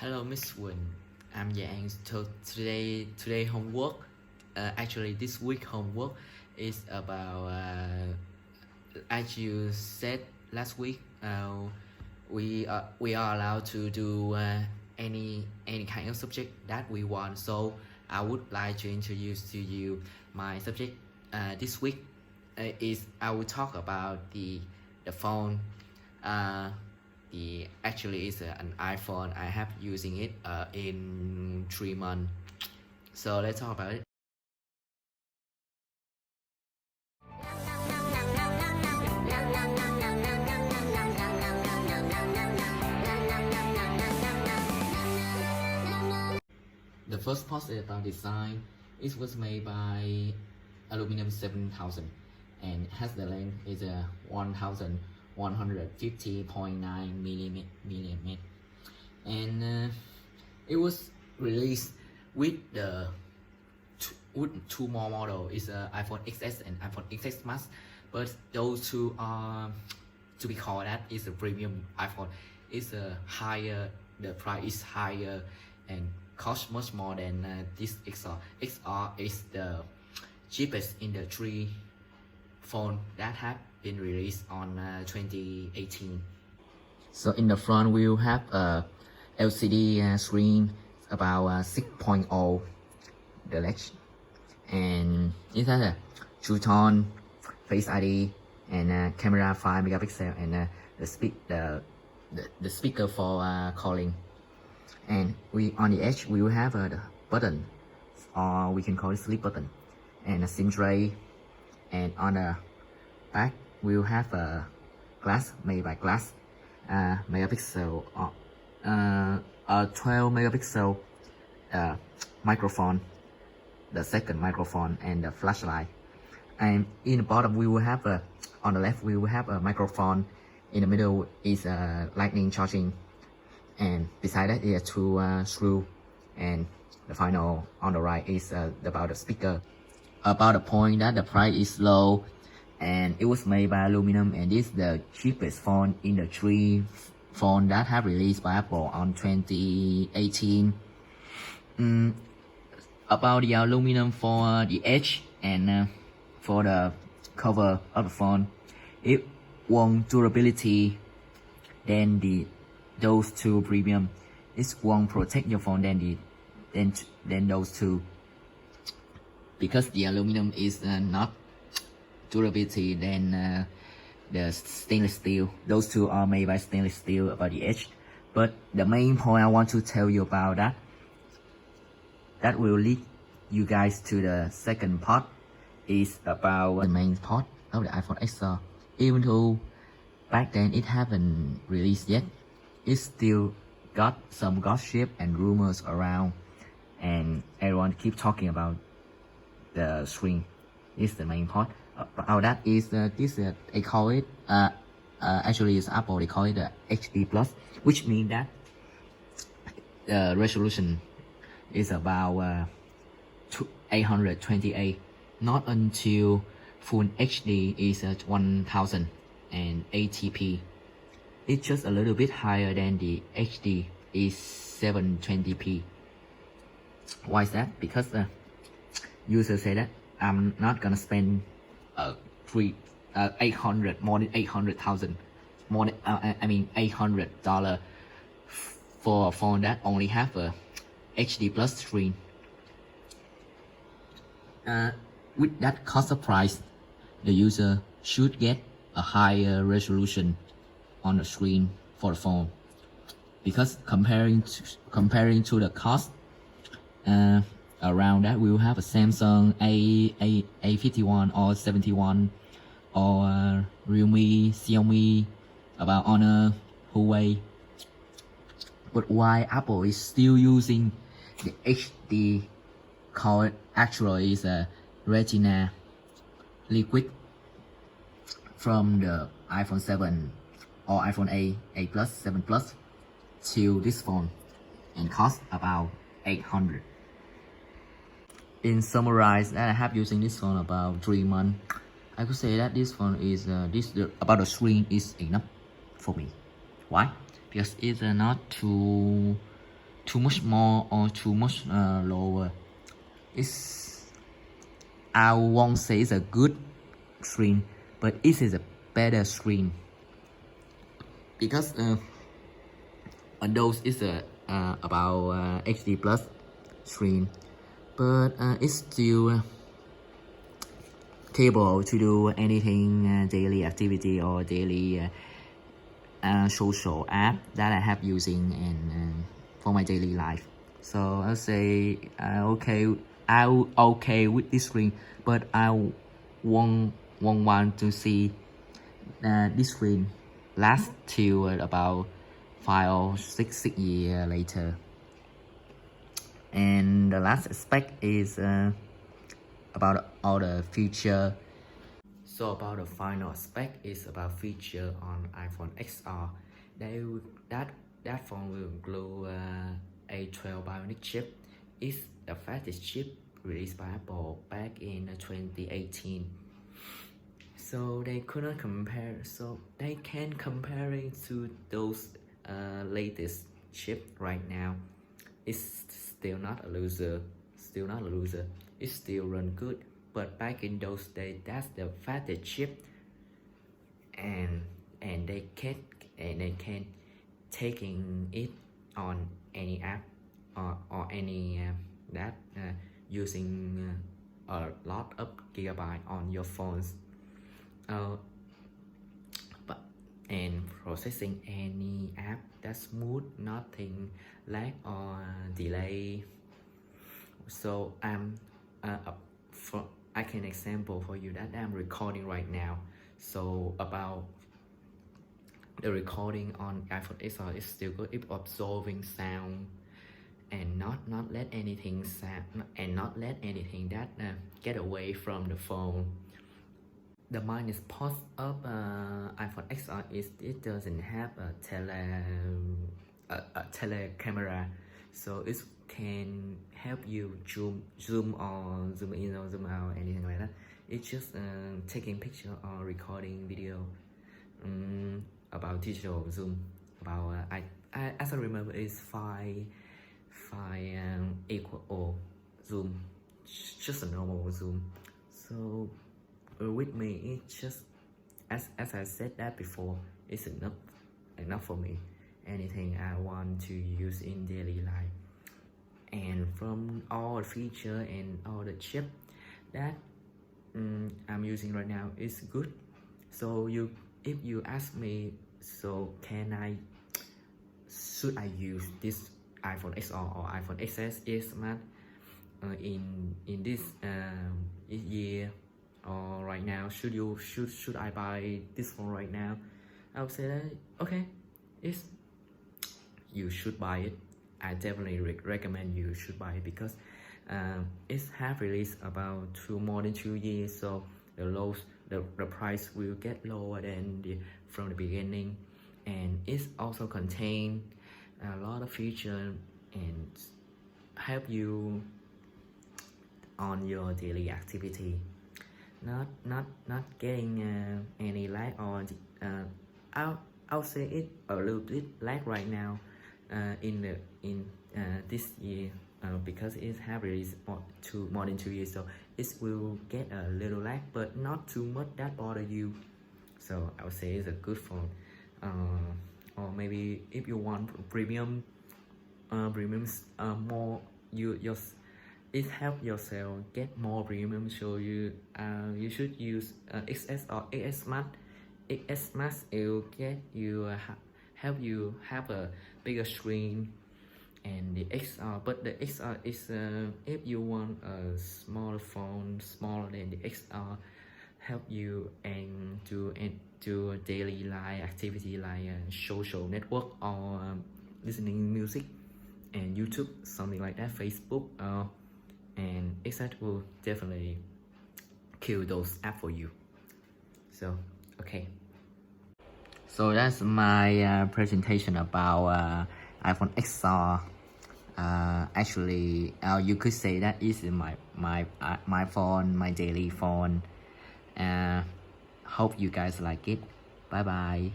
Hello, Miss Win. I'm Yang. So today homework. Actually, this week homework is about as you said last week. We are allowed to do any kind of subject that we want. So I would like to introduce to you my subject this week. Is I will talk about the phone. The actually is an iPhone. I have using it in 3 months. So let's talk about it. The first part is about design. It was made by aluminum 7000 and has the length is 1150.9 millimeter, and it was released with two more model is iPhone XS and iPhone XS Max, but those two are to be called that is a premium iPhone. It's a higher, the price is higher and cost much more than this XR. XR is the cheapest in the three phone that have been released on 2018. So in the front we will have a LCD screen about 6.0 the ledge, and it has a two-tone Face ID and camera 5 megapixel and the speaker for calling. And we on the edge we will have the button, or we can call it sleep button, and a SIM tray. And on the back we will have a glass made by glass megapixel, a 12 megapixel microphone, the second microphone, and the flashlight. And in the bottom we will have on the left we will have a microphone. In the middle is a lightning charging, and beside that is two screw, and the final on the right is about the speaker. About the point that the price is low, and it was made by aluminum, and this is the cheapest phone in the three phone that have released by Apple on 2018. About the aluminum for the edge and for the cover of the phone, it won't durability than those two premium. It won't protect your phone than those two, because the aluminum is not durability than the stainless steel. Those two are made by stainless steel about the edge. But the main point I want to tell you about that will lead you guys to the second part, is about the main part of the iPhone XR. Even though back then it haven't released yet, it still got some gossip and rumors around, and everyone keep talking about the screen. Is the main part. About that is this they call it actually it's Apple, they call it the HD Plus, which means that the resolution is about 828, not until full HD is 1080p. It's just a little bit higher than the HD is 720p. Why is that? Because users say that I'm not gonna spend 800 more than 800,000 more than $800 for a phone that only have a HD plus screen. With that cost of price, the user should get a higher resolution on the screen for the phone, because comparing to the cost, around that we will have a Samsung A51 or 71, or Realme, Xiaomi, about Honor, Huawei. But why Apple is still using the HD, called actually is a Retina liquid from the iPhone 7 or iPhone 8 Plus, 7 Plus to this phone, and cost about 800. In summarize, I have using this phone about 3 months. I could say that this phone is about the screen is enough for me. Why? Because it's not too too much more or too much lower. It's, I won't say it's a good screen, but it is a better screen because Windows is about HD plus screen, but it's still capable to do anything daily activity or daily social app that I have using and for my daily life. So I'll say I'm okay with this screen, but I won't want to see this screen last till about 5 or 6 years later. And the last aspect is about all the feature. So about the final aspect is about feature on iPhone XR. That phone will include a 12 Bionic chip. It's the fastest chip released by Apple back in 2018. So they couldn't compare. So they can compare it to those latest chip right now. It's still not a loser. It still run good. But back in those days, that's the fastest chip, and they can taking it on any app or any that using a lot of gigabyte on your phones, but and processing any app that's smooth, nothing lag or delay. So I can example for you that I'm recording right now. So about the recording on iPhone XR is still good. It's absorbing sound and not let anything that get away from the phone. The minus part of iPhone XR is it doesn't have a tele camera, so it can help you zoom or zoom in or zoom out, anything like that. It's just taking picture or recording video. About digital zoom, about I as I remember is 5 equal O zoom, just a normal zoom. So with me, it's just as I said that before, it's enough for me. Anything I want to use in daily life, and from all the feature and all the chip that I'm using right now is good. So if you ask me, so should I use this iPhone XR or iPhone XS Max in this year or right now? Should I buy this phone right now? I would say that okay, you should buy it. I definitely recommend you should buy it because it's have released about more than 2 years, so the price will get lower than from the beginning, and it also contain a lot of features and help you on your daily activity, not getting any lag or I'll say it a little bit lag right now in this year because it have released more than 2 years, so it will get a little lag but not too much that bother you. So I would say it's a good phone, or maybe if you want premium more, it help yourself get more premium, so you should use XS or XS Max. XS Max will get you help you have a bigger screen, and the XR, but the XR is if you want a small phone smaller than the XR, help you and do a daily life activity like social network or listening music and YouTube, something like that, Facebook, and XR will definitely kill those apps for you. So okay, so that's my presentation about iPhone XR. Actually, you could say that is my phone, my daily phone. Hope you guys like it. Bye bye.